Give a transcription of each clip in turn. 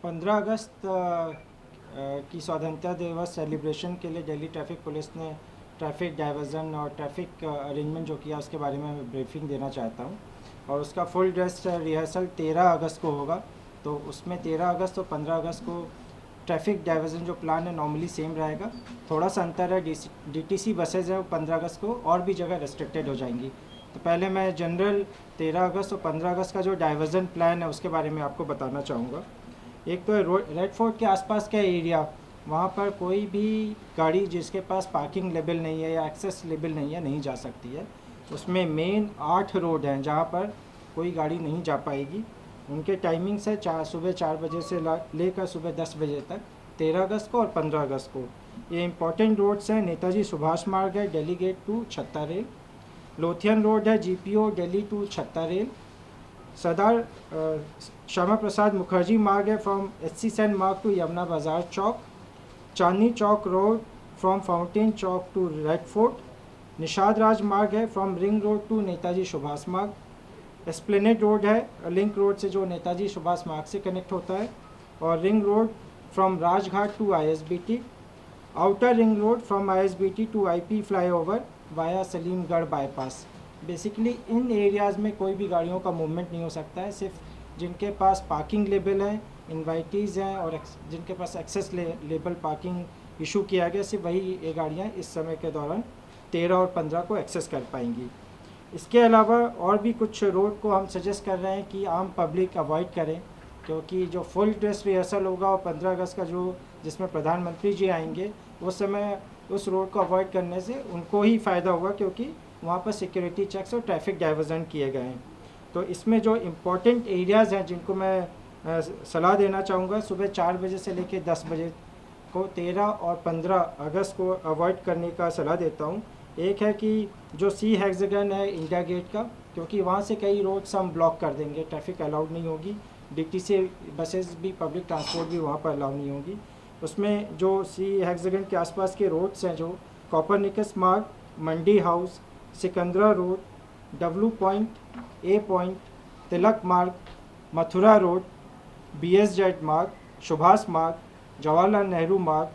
15 अगस्त की स्वतंत्रता दिवस सेलिब्रेशन के लिए दिल्ली ट्रैफिक पुलिस ने ट्रैफिक डाइवर्जन और ट्रैफिक अरेंजमेंट जो किया उसके बारे में मैं ब्रीफिंग देना चाहता हूँ। और उसका फुल ड्रेस रिहर्सल 13 अगस्त को होगा। तो उसमें 13 अगस्त और 15 अगस्त को ट्रैफिक डाइवर्जन जो प्लान है नॉर्मली सेम रहेगा। थोड़ा सा अंतर है, डीटीसी बसेज है वो 15 अगस्त को और भी जगह रेस्ट्रिक्टेड हो जाएंगी। तो पहले मैं जनरल 13 अगस्त और 15 अगस्त का जो डाइवर्जन प्लान है उसके बारे में आपको बताना चाहूँगा। एक तो रेड फोर्ट के आसपास का एरिया, वहाँ पर कोई भी गाड़ी जिसके पास पार्किंग लेवल नहीं है या एक्सेस लेवल नहीं है नहीं जा सकती है। उसमें मेन 8 रोड हैं जहाँ पर कोई गाड़ी नहीं जा पाएगी। उनके टाइमिंग्स है सुबह 4 बजे से लेकर सुबह 10 बजे तक, 13 अगस्त को और 15 अगस्त को। ये इंपॉर्टेंट रोड्स हैं, नेताजी सुभाष मार्ग है Delhi gate to Chhatta rail, Lothian road है GPO Delhi to Chhatta rail, Sardar Shyama Prasad Mukherjee Marg है from HC Sen Marg to Yamuna Bazar Chowk, Chandni Chowk road from fountain Chowk to red fort, Nishad Raj Marg है from ring road to Netaji Subhash Marg, esplanade road है लिंक रोड से जो नेताजी सुभाष मार्ग से कनेक्ट होता है, और ring road from Rajghat to ISBT, outer ring road from ISBT to IP flyover via Salimgarh bypass. Basically in areas में कोई भी गाड़ियों का मूवमेंट नहीं हो सकता है। सिर्फ जिनके पास पार्किंग लेवल है, इन्वाइटीज़ हैं और जिनके पास एक्सेस लेवल पार्किंग इशू किया गया, सिर्फ वही ये गाड़ियाँ इस समय के दौरान 13 और 15 को एक्सेस कर पाएंगी। इसके अलावा और भी कुछ रोड को हम सजेस्ट कर रहे हैं कि आम पब्लिक अवॉइड करें, क्योंकि जो फुल ड्रेस रिहर्सल होगा और 15 अगस्त का जो जिसमें प्रधानमंत्री जी आएंगे उस समय उस रोड को अवॉइड करने से उनको ही फ़ायदा होगा, क्योंकि वहाँ पर सिक्योरिटी चेक्स और ट्रैफिक डाइवर्जन किए गए हैं। तो इसमें जो इम्पोर्टेंट एरियाज़ हैं जिनको मैं सलाह देना चाहूँगा, सुबह 4 बजे से लेकर 10 बजे को 13 और 15 अगस्त को अवॉइड करने का सलाह देता हूँ। एक है कि जो सी हेक्सागन है इंडिया गेट का, क्योंकि वहाँ से कई रोड्स हम ब्लॉक कर देंगे, ट्रैफिक अलाउड नहीं होगी, डीटीसी बसेस भी पब्लिक ट्रांसपोर्ट भी वहाँ पर अलाउ नहीं होगी। उसमें जो सी हेक्सागन के आसपास के रोड्स हैं, जो Copernicus Marg, Mandi house, Sikandra road, W point, A point, Tilak Marg, Mathura road, BSZ मार्ग, सुभाष मार्ग, जवाहरलाल नेहरू मार्ग,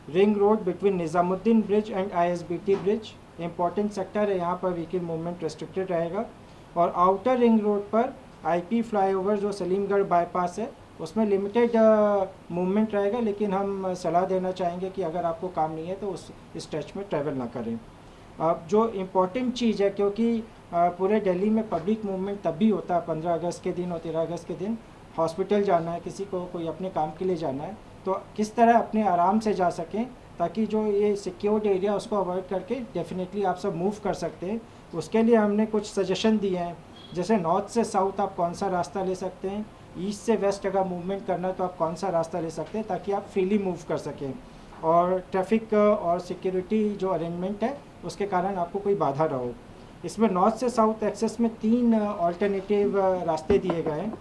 ring road between Nizamuddin bridge and ISBT bridge important sector है, यहाँ पर व्हीकल मूवमेंट रेस्ट्रिक्टेड रहेगा। और आउटर रिंग रोड पर IP फ्लाईओवर जो सलीमगढ़ बाईपास है उसमें लिमिटेड मूवमेंट रहेगा, लेकिन हम सलाह देना चाहेंगे कि अगर आपको काम नहीं है तो उस स्ट्रेच में ट्रैवल ना करें। अब जो इम्पोर्टेंट चीज़ है, क्योंकि पूरे दिल्ली में पब्लिक मूवमेंट तब भी होता है 15 अगस्त के दिन और 13 अगस्त के दिन। हॉस्पिटल जाना है, किसी को कोई अपने काम के लिए जाना है, तो किस तरह अपने आराम से जा सकें ताकि जो ये सिक्योर्ड एरिया उसको अवॉइड करके डेफिनेटली आप सब मूव कर सकते हैं। उसके लिए हमने कुछ सजेशन दिए हैं, जैसे नॉर्थ से साउथ आप कौन सा रास्ता ले सकते हैं, ईस्ट से वेस्ट अगर मूवमेंट करना है तो आप कौन सा रास्ता ले सकते हैं ताकि आप फ्रीली मूव कर सकें, और ट्रैफिक और सिक्योरिटी जो अरेंजमेंट है उसके कारण आपको कोई बाधा ना हो। इसमें नॉर्थ से साउथ एक्सेस में 3 ऑल्टरनेटिव रास्ते दिए गए हैं।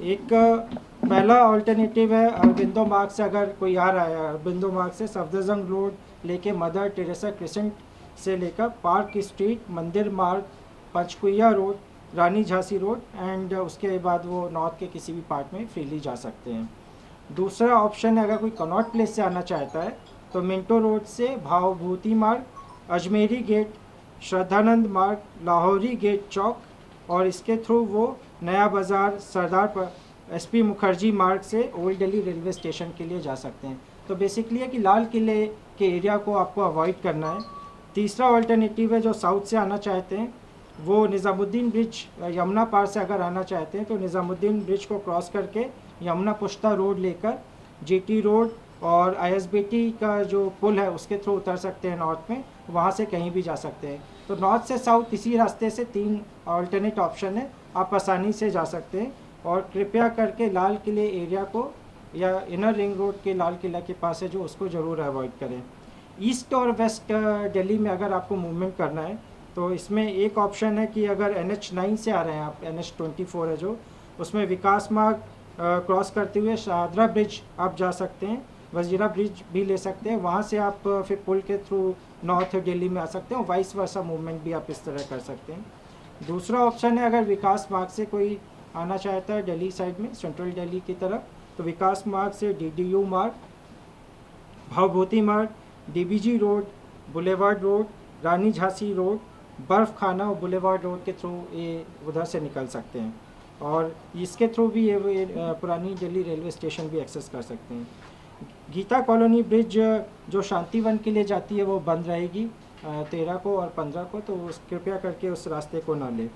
एक पहला ऑल्टरनेटिव है अरबिंदो मार्ग से, अगर कोई आ रहा है अरबिंदो मार्ग से सफदरजंग रोड लेके मदर टेरेसा क्रिसेंट से लेकर Park Street, Mandir Marg, Panchkuian Road, Rani Jhansi Road and उसके बाद वो नॉर्थ के किसी भी पार्ट में फ्रीली जा सकते हैं। दूसरा ऑप्शन है, अगर कोई कनॉट प्लेस से आना चाहता है तो मिंटो रोड से भावभूति मार्ग, अजमेरी गेट, श्रद्धानंद मार्ग, लाहौरी गेट चौक, और इसके थ्रू वो नया बाज़ार, सरदार SP मुखर्जी मार्ग से ओल्ड दिल्ली रेलवे स्टेशन के लिए जा सकते हैं। तो बेसिकली है कि लाल किले के एरिया को आपको अवॉइड करना है। तीसरा ऑल्टरनेटिव है, जो साउथ से आना चाहते हैं वो निज़ामुद्दीन ब्रिज, यमुना पार से अगर आना चाहते हैं तो निज़ामुद्दीन ब्रिज को क्रॉस करके यमुना पुश्ता रोड लेकर GT रोड और ISBT का जो पुल है उसके थ्रू उतर सकते हैं नॉर्थ में, वहाँ से कहीं भी जा सकते हैं। तो नॉर्थ से साउथ इसी रास्ते से 3 ऑल्टरनेट ऑप्शन है, आप आसानी से जा सकते हैं। और कृपया करके लाल किले एरिया को या इनर रिंग रोड के लाल किला के पास है जो उसको ज़रूर अवॉइड करें। ईस्ट और वेस्ट दिल्ली में अगर आपको मूवमेंट करना है तो इसमें एक ऑप्शन है कि अगर NH9 से आ रहे हैं आप, NH24 है जो, उसमें विकास मार्ग क्रॉस करते हुए शाहदरा ब्रिज आप जा सकते हैं, वजीरा ब्रिज भी ले सकते हैं, वहाँ से आप फिर पुल के थ्रू नॉर्थ दिल्ली में आ सकते हैं, वाइस वर्सा मूवमेंट भी आप इस तरह कर सकते हैं। दूसरा ऑप्शन है, अगर विकास मार्ग से कोई आना चाहता है दिल्ली साइड में, सेंट्रल दिल्ली की तरफ, तो विकास मार्ग से DDU मार्ग, भावभूति मार्ग, DBG road, boulevard road, Rani Jhansi road, बर्फ खाना और बुलेवार्ड रोड के थ्रू ये उधर से निकल सकते हैं, और इसके थ्रू भी ये पुरानी दिल्ली रेलवे स्टेशन भी एक्सेस कर सकते हैं। गीता कॉलोनी ब्रिज जो शांतिवन के लिए जाती है वो बंद रहेगी 13 को और 15 को, तो कृपया करके उस रास्ते को ना लें।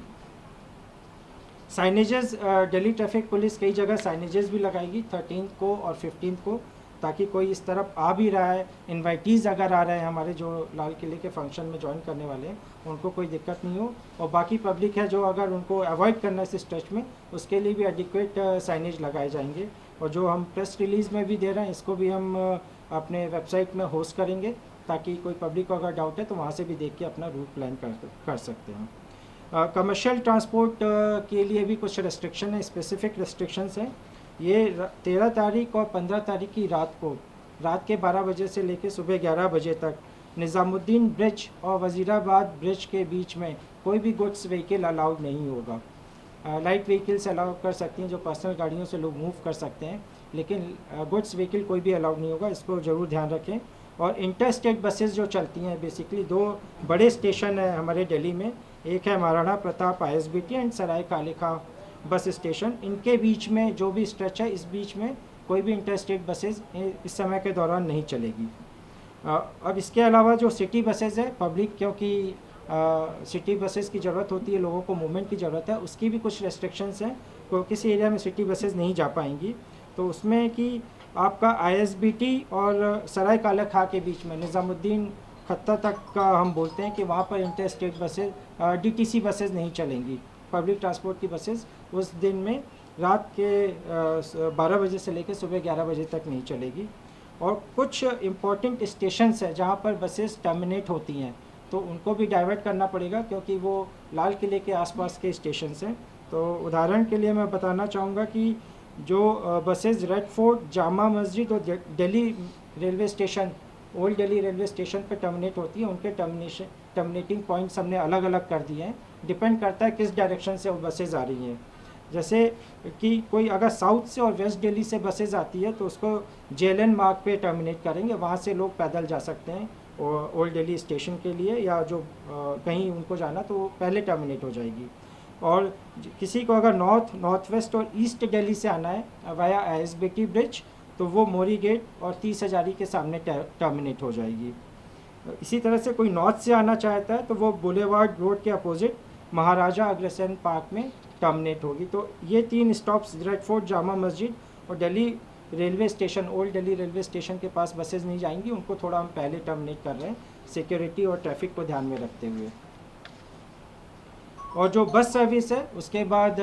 साइनेजेस, दिल्ली ट्रैफिक पुलिस कई जगह साइनेजेस भी लगाएगी 13 को और 15 को, ताकि कोई इस तरफ आ भी रहा है, इन्वाइटीज़ अगर आ रहे हैं हमारे जो लाल किले के फंक्शन में ज्वाइन करने वाले हैं, उनको कोई दिक्कत नहीं हो, और बाकी पब्लिक है जो अगर उनको अवॉइड करना है इस स्ट्रेच में, उसके लिए भी एडिक्वेट साइनेज लगाए जाएंगे। और जो हम प्रेस रिलीज़ में भी दे रहे हैं, इसको भी हम अपने वेबसाइट में होस्ट करेंगे, ताकि कोई पब्लिक को अगर डाउट है तो वहाँ से भी देख के अपना रूट प्लान कर सकते हैं। कमर्शियल ट्रांसपोर्ट के लिए भी कुछ रेस्ट्रिक्शन है, स्पेसिफिक रेस्ट्रिक्शंस हैं। ये 13 तारीख और 15 तारीख की रात को, रात के 12 बजे से लेकर सुबह 11 बजे तक निज़ामुद्दीन ब्रिज और वज़ीराबाद ब्रिज के बीच में कोई भी गुड्स व्हीकल अलाउड नहीं होगा। लाइट व्हीकल्स अलाउ कर सकती हैं, जो पर्सनल गाड़ियों से लोग मूव कर सकते हैं, लेकिन गुड्स व्हीकल कोई भी अलाउड नहीं होगा, इसको ज़रूर ध्यान रखें। और इंटर स्टेट बसेस जो चलती हैं, बेसिकली 2 बड़े स्टेशन हैं हमारे दिल्ली में, एक है महाराणा प्रताप ISBT एंड सराय काले खां बस स्टेशन। इनके बीच में जो भी स्ट्रेच है, इस बीच में कोई भी इंटर स्टेट बसेज इस समय के दौरान नहीं चलेगी। अब इसके अलावा जो सिटी बसेज है, पब्लिक क्योंकि सिटी बसेस की ज़रूरत होती है, लोगों को मूवमेंट की ज़रूरत है, उसकी भी कुछ रेस्ट्रिक्शंस हैं। तो किसी एरिया में सिटी बसेस नहीं जा पाएंगी, तो उसमें कि आपका ISBT और सराय काला खां के बीच में निज़ामुद्दीन खत्ता तक का हम बोलते हैं कि वहाँ पर inter state buses DTC buses नहीं चलेंगी। पब्लिक ट्रांसपोर्ट की बसेस उस दिन में रात के 12 बजे से लेकर सुबह 11 बजे तक नहीं चलेगी। और कुछ इम्पॉर्टेंट स्टेशंस हैं जहाँ पर बसेस टर्मिनेट होती हैं, तो उनको भी डाइवर्ट करना पड़ेगा, क्योंकि वो लाल किले के आसपास के स्टेशंस हैं। तो उदाहरण के लिए मैं बताना चाहूँगा कि जो buses red fort, Jama Masjid और Delhi railway station, old Delhi railway station पर टर्मिनेट होती है, उनके टर्मिनेटिंग पॉइंट्स हमने अलग अलग कर दिए हैं। डिपेंड करता है किस डायरेक्शन से वो बसेज आ रही हैं। जैसे कि कोई अगर साउथ से और वेस्ट दिल्ली से बसेज आती है, तो उसको JLN मार्ग पे टर्मिनेट करेंगे, वहाँ से लोग पैदल जा सकते हैं और ओल्ड दिल्ली स्टेशन के लिए, या जो कहीं उनको जाना तो वो पहले टर्मिनेट हो जाएगी। और किसी को अगर नॉर्थ वेस्ट और ईस्ट दिल्ली से आना है वाया ISBT ब्रिज, तो वो मोरी गेट और 30 हजारी के सामने टर्मिनेट हो जाएगी। इसी तरह से कोई नॉर्थ से आना चाहता है तो वो बुलेवार्ड रोड के अपोजिट महाराजा अग्रसेन पार्क में टर्मिनेट होगी। तो ये 3 stops, red fort, Jama Masjid और Delhi railway station, old Delhi railway station के पास बसेज नहीं जाएंगी, उनको थोड़ा हम पहले टर्मिनेट कर रहे हैं, सिक्योरिटी और ट्रैफिक को ध्यान में रखते हुए। और जो बस सर्विस है उसके बाद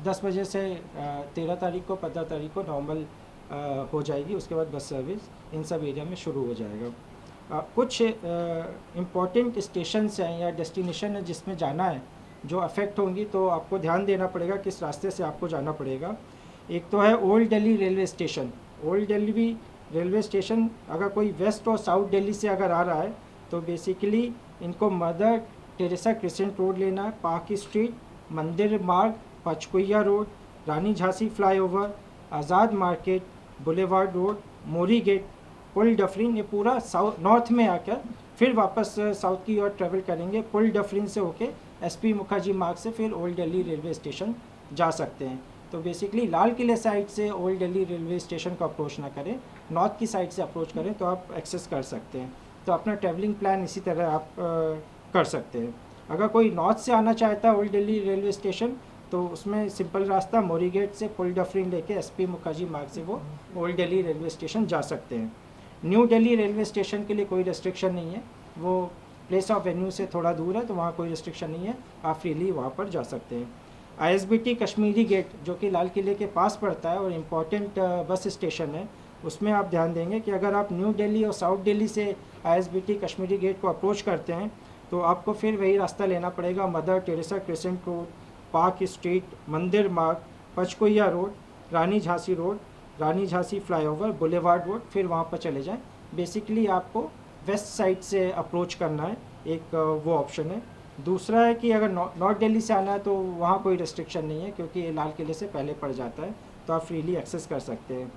10 बजे से 13 तारीख को 15 तारीख को नॉर्मल हो जाएगी। उसके बाद बस सर्विस इन सब एरिया में शुरू हो जाएगा। कुछ इम्पॉर्टेंट स्टेशंस हैं या डेस्टिनेशन है जिसमें जाना है जो अफेक्ट होंगी, तो आपको ध्यान देना पड़ेगा किस रास्ते से आपको जाना पड़ेगा। एक तो है old Delhi railway station. Old Delhi railway station अगर कोई वेस्ट और साउथ दिल्ली से अगर आ रहा है तो बेसिकली इनको मदर टेरेसा क्रिसेंट रोड लेना है, पार्क स्ट्रीट, मंदिर मार्ग, पचकुइया रोड, रानी झांसी फ्लाईओवर, आज़ाद मार्केट, बुलेवार्ड रोड, मोरी गेट, पुल डफरिन, ये पूरा साउथ नॉर्थ में आकर फिर वापस साउथ की ओर ट्रेवल करेंगे। पुल डफरिन से होके SP मुखर्जी मार्ग से फिर ओल्ड दिल्ली रेलवे स्टेशन जा सकते हैं। तो बेसिकली लाल किले साइड से ओल्ड दिल्ली रेलवे स्टेशन को अप्रोच ना करें, नॉर्थ की साइड से अप्रोच करें तो आप एक्सेस कर सकते हैं। तो अपना ट्रैवलिंग प्लान इसी तरह आप कर सकते हैं। अगर कोई नॉर्थ से आना चाहता है ओल्ड दिल्ली रेलवे स्टेशन, तो उसमें सिंपल रास्ता मोरी गेट से पुल डफरिन लेके SP मुखर्जी मार्ग से वो ओल्ड दिल्ली रेलवे स्टेशन जा सकते हैं। न्यू दिल्ली रेलवे स्टेशन के लिए कोई रेस्ट्रिक्शन नहीं है, वो प्लेस ऑफ वेन्यू से थोड़ा दूर है, तो वहाँ कोई रेस्ट्रिक्शन नहीं है, आप फ्रीली वहाँ पर जा सकते हैं। ISBT कश्मीरी गेट जो कि लाल किले के पास पड़ता है और इम्पॉर्टेंट बस स्टेशन है, उसमें आप ध्यान देंगे कि अगर आप न्यू दिल्ली और साउथ दिल्ली से ISBT कश्मीरी गेट को अप्रोच करते हैं तो आपको फिर वही रास्ता लेना पड़ेगा, mother Teresa crescent road, park Street, Mandir मार्ग, पचकुइया road, Rani Jhansi road, Rani Jhansi flyover, boulevard road, फिर वहाँ पर चले जाएं। बेसिकली आपको वेस्ट साइड से अप्रोच करना है, एक वो ऑप्शन है। दूसरा है कि अगर नॉर्थ दिल्ली से आना है तो वहाँ कोई रिस्ट्रिक्शन नहीं है, क्योंकि ये लाल किले से पहले पड़ जाता है, तो आप फ्रीली एक्सेस कर सकते हैं।